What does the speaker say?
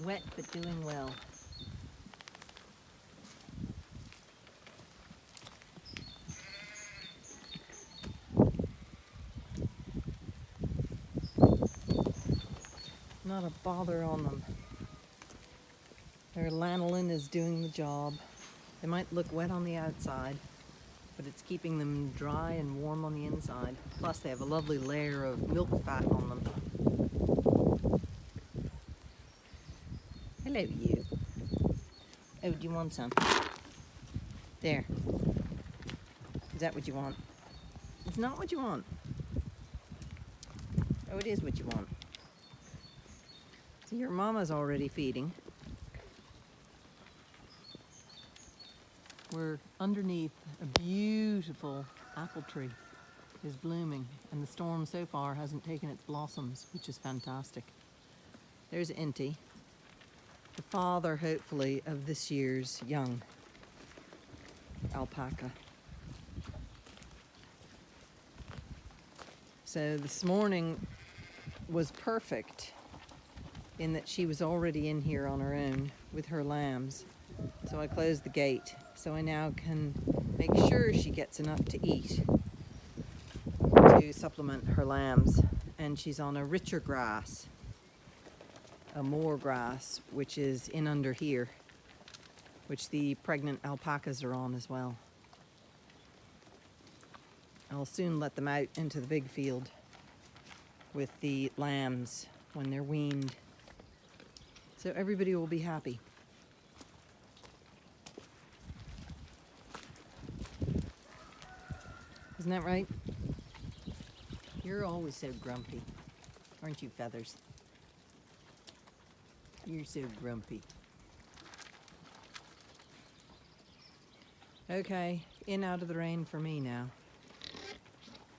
Wet but doing well. Not a bother on them. Their lanolin is doing the job. They might look wet on the outside, but it's keeping them dry and warm on the inside. Plus they have a lovely layer of milk fat on them. Hello, you. Oh, do you want some? There. Is that what you want? It's not what you want. Oh, it is what you want. So your mama's already feeding. We're underneath a beautiful apple tree is blooming, and the storm so far hasn't taken its blossoms, which is fantastic. There's Inti, the father, hopefully, of this year's young alpaca. So this morning was perfect in that she was already in here on her own with her lambs. So I closed the gate, so I now can make sure she gets enough to eat to supplement her lambs. And she's on a richer grass, a moor grass, which is in under here, which the pregnant alpacas are on as well. I'll soon let them out into the big field with the lambs when they're weaned. So everybody will be happy. Isn't that right? You're always so grumpy, aren't you, Feathers? You're so grumpy. Okay, in out of the rain for me now.